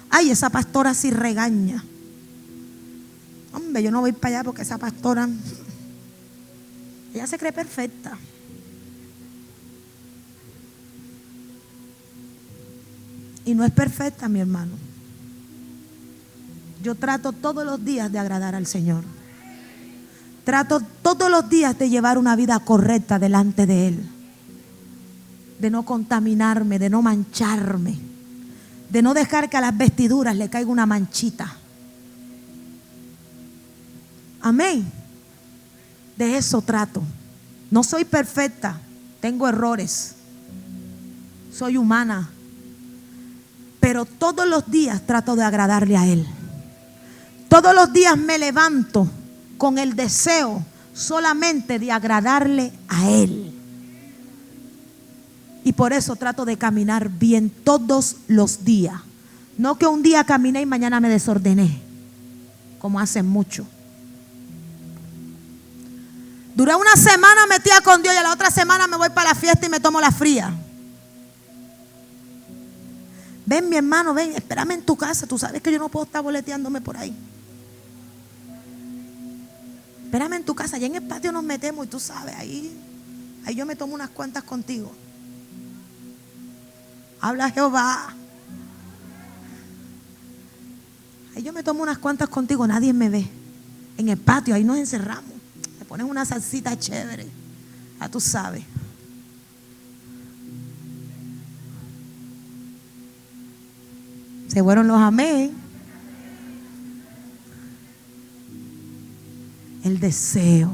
Ay, esa pastora sí regaña. Hombre, yo no voy para allá porque esa pastora, ella se cree perfecta. Y no es perfecta, mi hermano. Yo trato todos los días de agradar al Señor. Trato todos los días de llevar una vida correcta delante de Él. De no contaminarme, de no mancharme, de no dejar que a las vestiduras le caiga una manchita. Amén. De eso trato. No soy perfecta, tengo errores, soy humana, pero todos los días trato de agradarle a Él. Todos los días me levanto con el deseo solamente de agradarle a Él. Y por eso trato de caminar bien todos los días. No que un día caminé y mañana me desordené, como hacen mucho. Duré una semana metida con Dios y a la otra semana me voy para la fiesta y me tomo la fría. Ven, mi hermano, ven, espérame en tu casa. Tú sabes que yo no puedo estar boleteándome por ahí. Espérame en tu casa. Allá en el patio nos metemos y tú sabes, ahí yo me tomo unas cuantas contigo. Habla Jehová. Ahí yo me tomo unas cuantas contigo, nadie me ve. En el patio, ahí nos encerramos. Le ponen una salsita chévere. Ya tú sabes. Se fueron los amén. El deseo.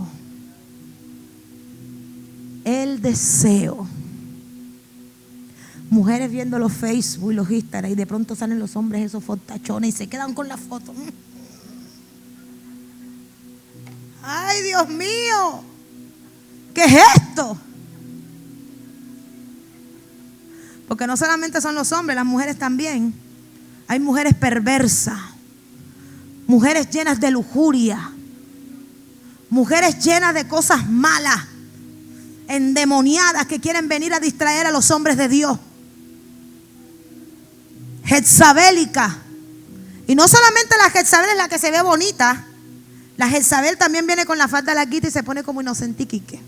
El deseo. Mujeres viendo los Facebook y los Instagram y de pronto salen los hombres esos fortachones y se quedan con la foto. Ay, Dios mío, ¿qué es esto? Porque no solamente son los hombres, las mujeres también. Hay mujeres perversas, mujeres llenas de lujuria, mujeres llenas de cosas malas, endemoniadas, que quieren venir a distraer a los hombres de Dios. Jezabélica. Y no solamente la Jezabel es la que se ve bonita. La Jezabel también viene con la falda larguita y se pone como inocentiquique.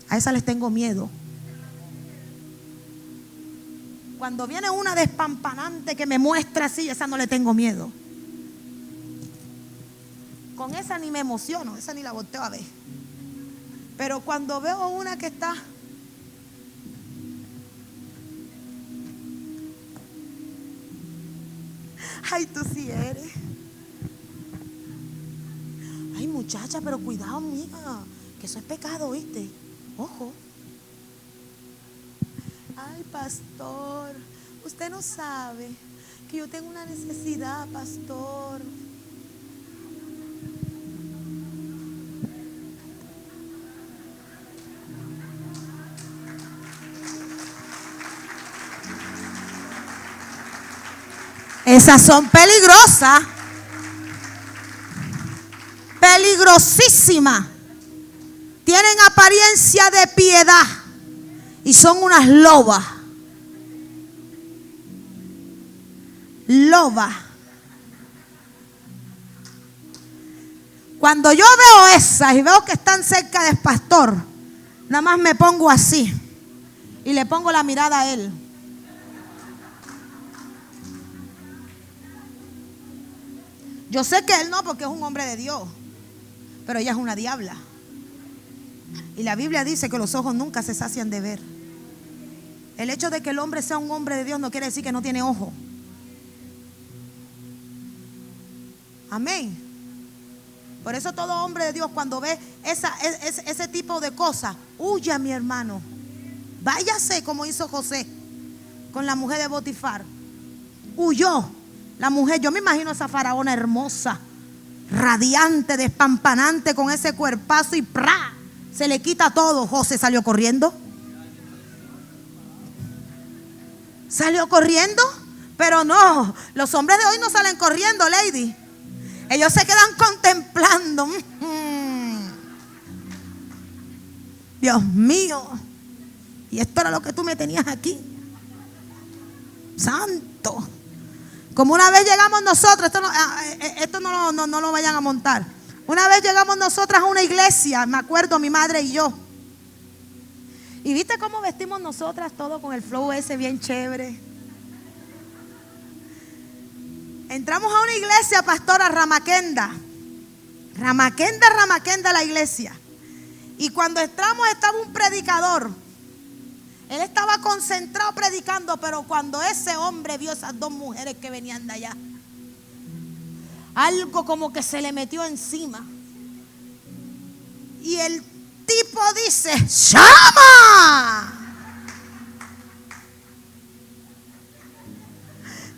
A esa les tengo miedo. Cuando viene una despampanante que me muestra así, esa no le tengo miedo. Con esa ni me emociono, esa ni la volteo a ver. Pero cuando veo una que está ay, tú sí eres. Ay, muchacha, pero cuidado, mija, que eso es pecado, ¿viste? Ojo. Ay, pastor, usted no sabe que yo tengo una necesidad, pastor. Esas son peligrosas, peligrosísimas. Tienen apariencia de piedad y son unas lobas. Lobas. Cuando yo veo esas y veo que están cerca del pastor, nada más me pongo así y le pongo la mirada a él. Yo sé que él no, porque es un hombre de Dios, pero ella es una diabla. Y la Biblia dice que los ojos nunca se sacian de ver. El hecho de que el hombre sea un hombre de Dios no quiere decir que no tiene ojo. Amén. Por eso todo hombre de Dios, cuando ve ese tipo de cosas, huya, mi hermano. Váyase, como hizo José con la mujer de Potifar. Huyó. La mujer, yo me imagino esa faraona hermosa, radiante, despampanante, con ese cuerpazo y ¡pra! Se le quita todo. José salió corriendo. Salió corriendo, pero no, los hombres de hoy no salen corriendo, lady. Ellos se quedan contemplando. Dios mío, y esto era lo que tú me tenías aquí. Santo. Como una vez llegamos nosotros, esto no lo vayan a montar. Una vez llegamos nosotras a una iglesia, me acuerdo, mi madre y yo. Y viste cómo vestimos nosotras, todo con el flow ese bien chévere. Entramos a una iglesia, pastora, Ramaquenda la iglesia. Y cuando entramos estaba un predicador. Él estaba concentrado predicando, pero cuando ese hombre vio esas dos mujeres que venían de allá, algo como que se le metió encima. Y el tipo dice: ¡llama!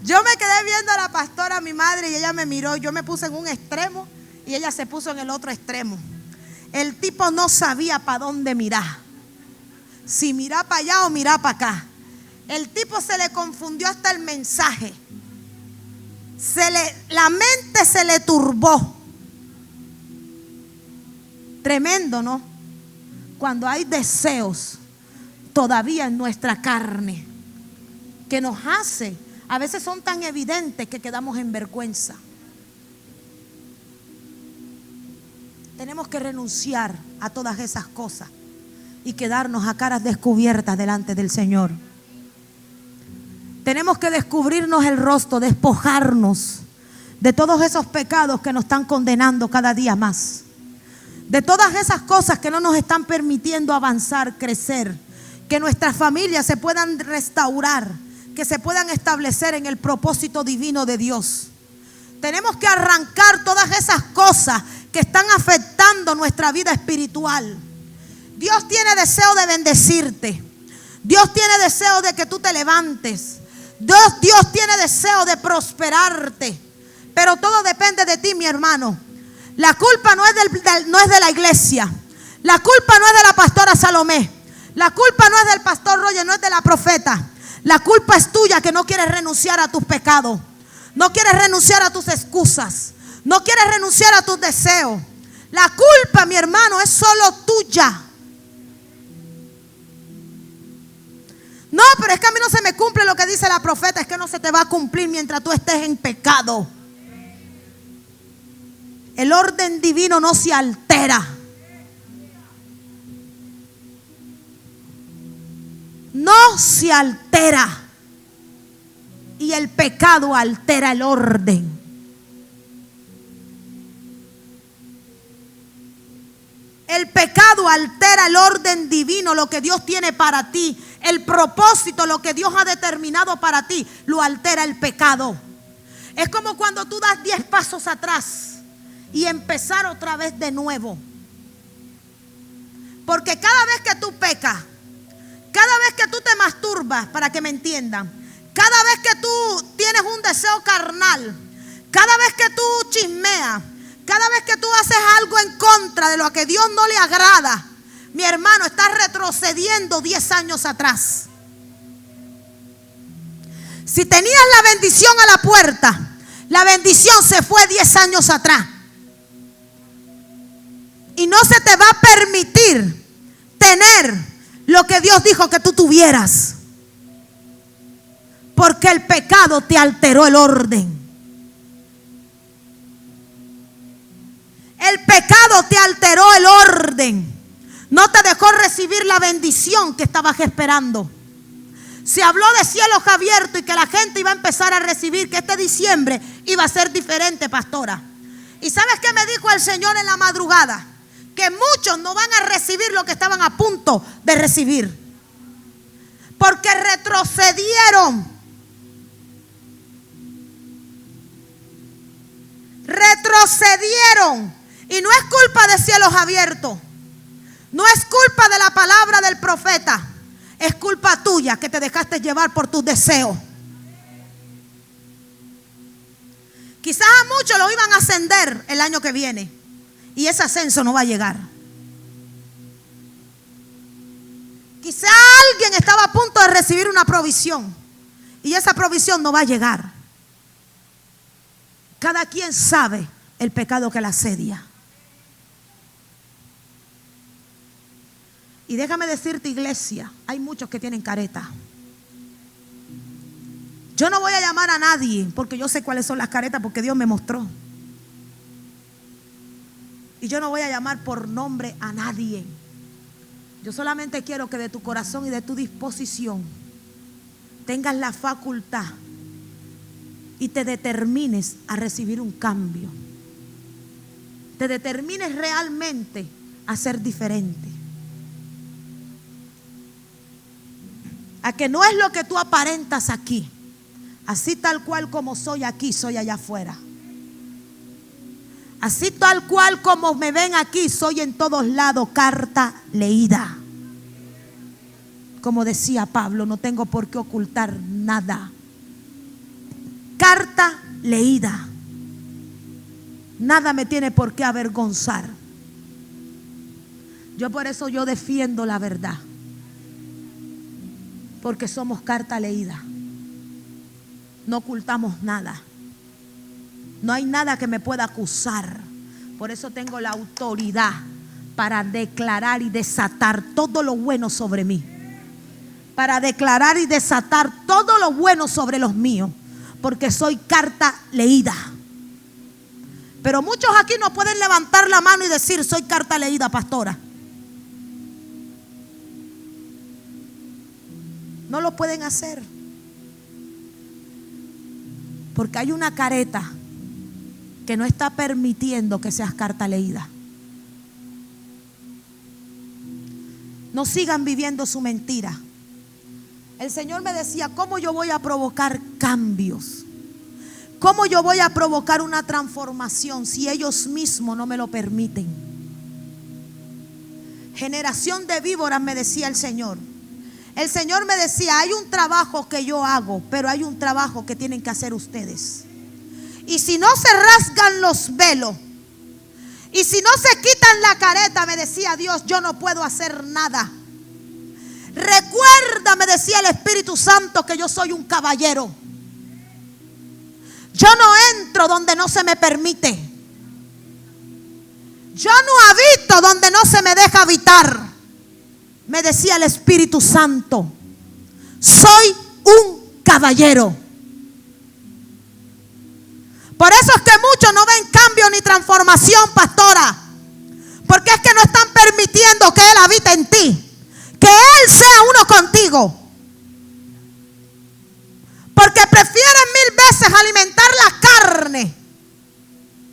Yo me quedé viendo a la pastora, a mi madre, y ella me miró. Yo me puse en un extremo y ella se puso en el otro extremo. El tipo no sabía para dónde mirar. Si mirar para allá o mirar para acá. El tipo se le confundió hasta el mensaje. La mente se le turbó. Tremendo, ¿no? Cuando hay deseos todavía en nuestra carne. que nos hace, a veces son tan evidentes que quedamos en vergüenza. Tenemos que renunciar a todas esas cosas y quedarnos a caras descubiertas delante del Señor. Tenemos que descubrirnos el rostro, despojarnos de todos esos pecados que nos están condenando cada día más, de todas esas cosas que no nos están permitiendo avanzar, crecer, que nuestras familias se puedan restaurar, que se puedan establecer en el propósito divino de Dios. Tenemos que arrancar todas esas cosas que están afectando nuestra vida espiritual. Dios tiene deseo de bendecirte. Dios tiene deseo de que tú te levantes. Dios tiene deseo de prosperarte. Pero todo depende de ti, mi hermano. La culpa no es de la iglesia. La culpa no es de la pastora Salomé. La culpa no es del pastor Roger, no es de la profeta. La culpa es tuya, que no quieres renunciar a tus pecados. No quieres renunciar a tus excusas. No quieres renunciar a tus deseos. La culpa, mi hermano, es solo tuya. No, pero es que a mí no se me cumple lo que dice la profeta. Es que no se te va a cumplir mientras tú estés en pecado. El orden divino no se altera. No se altera. Y el pecado altera el orden. El pecado altera el orden divino, lo que Dios tiene para ti. El propósito, lo que Dios ha determinado para ti, lo altera el pecado. Es como cuando tú das 10 pasos atrás y empezar otra vez de nuevo. Porque cada vez que tú pecas, cada vez que tú te masturbas, para que me entiendan, cada vez que tú tienes un deseo carnal, cada vez que tú chismeas, cada vez que tú haces algo en contra de lo que Dios no le agrada, mi hermano, estás retrocediendo 10 años atrás. Si tenías la bendición a la puerta, la bendición se fue 10 años atrás. Y no se te va a permitir tener lo que Dios dijo que tú tuvieras. Porque el pecado te alteró el orden. El pecado te alteró el orden. No te dejó recibir la bendición que estabas esperando. Se habló de cielos abiertos y que la gente iba a empezar a recibir, que este diciembre iba a ser diferente, pastora. ¿Y sabes qué me dijo el Señor en la madrugada? Que muchos no van a recibir lo que estaban a punto de recibir. Porque retrocedieron. Retrocedieron. Y no es culpa de cielos abiertos. No es culpa de la palabra del profeta. Es culpa tuya que te dejaste llevar por tus deseos. Quizás a muchos lo iban a ascender el año que viene y ese ascenso no va a llegar. Quizás alguien estaba a punto de recibir una provisión y esa provisión no va a llegar. Cada quien sabe el pecado que la asedia. Y déjame decirte, iglesia, hay muchos que tienen careta. Yo no voy a llamar a nadie porque yo sé cuáles son las caretas, porque Dios me mostró. Y yo no voy a llamar por nombre a nadie. Yo solamente quiero que de tu corazón y de tu disposición tengas la facultad y te determines a recibir un cambio. Te determines realmente a ser diferente. A que no es lo que tú aparentas aquí. Así tal cual como soy aquí, soy allá afuera. Así tal cual como me ven aquí, soy en todos lados. Carta leída. Como decía Pablo, no tengo por qué ocultar nada. Carta leída. Nada me tiene por qué avergonzar. Por eso yo defiendo la verdad. Porque somos carta leída. No ocultamos nada. No hay nada que me pueda acusar. Por eso tengo la autoridad para declarar y desatar todo lo bueno sobre mí. para declarar y desatar todo lo bueno sobre los míos, porque soy carta leída. Pero muchos aquí no pueden levantar la mano y decir: soy carta leída, pastora. No lo pueden hacer, porque hay una careta que no está permitiendo que seas carta leída. No sigan viviendo su mentira. El Señor me decía: ¿cómo yo voy a provocar cambios? ¿Cómo yo voy a provocar una transformación si ellos mismos no me lo permiten? Generación de víboras, me decía el Señor. El Señor me decía: hay un trabajo que yo hago, pero hay un trabajo que tienen que hacer ustedes. Y si no se rasgan los velos, y si no se quitan la careta, me decía Dios, yo no puedo hacer nada. Recuerda, me decía el Espíritu Santo, que yo soy un caballero. Yo no entro donde no se me permite. Yo no habito donde no se me deja habitar. Me decía el Espíritu Santo: soy un caballero. Por eso es que muchos no ven cambio ni transformación, pastora, porque es que no están permitiendo que Él habite en ti, que Él sea uno contigo. Porque prefieren 1000 veces alimentar la carne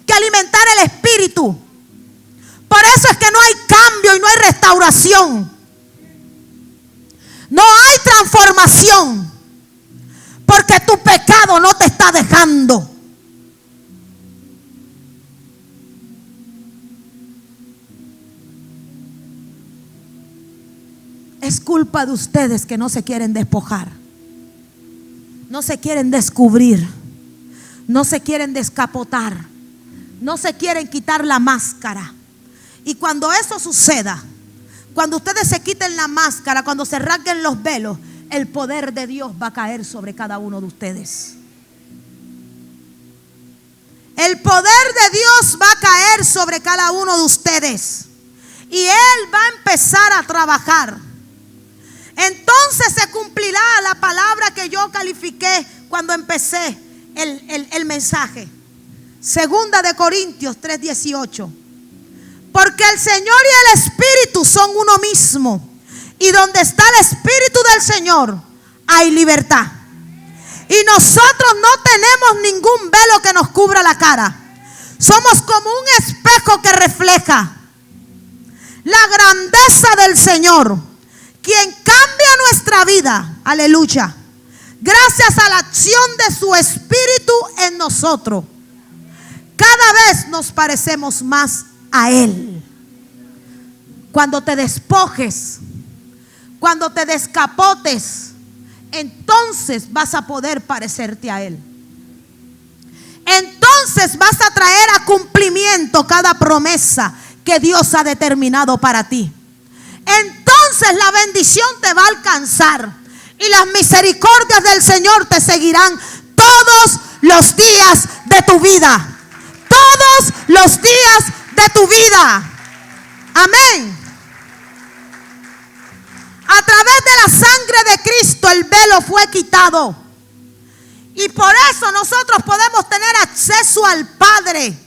que alimentar el espíritu. Por eso es que no hay cambio y no hay restauración. No hay transformación, porque tu pecado no te está dejando. Es culpa de ustedes que no se quieren despojar, no se quieren descubrir, no se quieren descapotar, no se quieren quitar la máscara. Y cuando eso suceda, cuando ustedes se quiten la máscara, cuando se rasguen los velos, el poder de Dios va a caer sobre cada uno de ustedes. El poder de Dios va a caer sobre cada uno de ustedes, y Él va a empezar a trabajar. Entonces se cumplirá la palabra que yo califiqué cuando empecé el mensaje. Segunda de Corintios 3:18. Porque el Señor y el Espíritu son uno mismo, y donde está el Espíritu del Señor hay libertad. Y nosotros no tenemos ningún velo que nos cubra la cara. Somos como un espejo que refleja la grandeza del Señor, quien cambia nuestra vida, aleluya, gracias a la acción de su Espíritu en nosotros. Cada vez nos parecemos más a Él. Cuando te despojes, cuando te descapotes, entonces vas a poder parecerte a Él. Entonces vas a traer a cumplimiento cada promesa que Dios ha determinado para ti. Entonces la bendición te va a alcanzar y las misericordias del Señor te seguirán todos los días de tu vida. Todos los días de tu vida. Amén. A través de la sangre de Cristo el velo fue quitado, y por eso nosotros podemos tener acceso al Padre,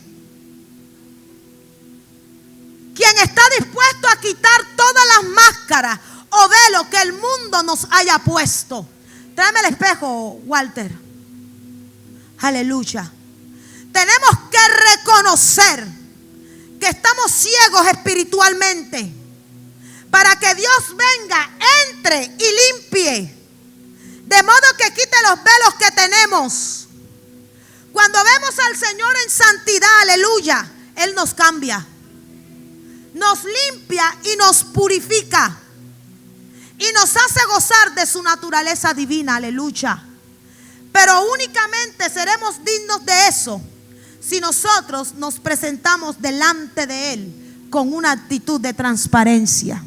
quien está dispuesto a quitar todas las máscaras o velos que el mundo nos haya puesto. Tráeme el espejo, Walter. Aleluya. Tenemos que reconocer que estamos ciegos espiritualmente, para que Dios venga, entre y limpie, de modo que quite los velos que tenemos. Cuando vemos al Señor en santidad, aleluya, Él nos cambia, nos limpia y nos purifica, y nos hace gozar de su naturaleza divina, aleluya. Pero únicamente seremos dignos de eso si nosotros nos presentamos delante de Él con una actitud de transparencia.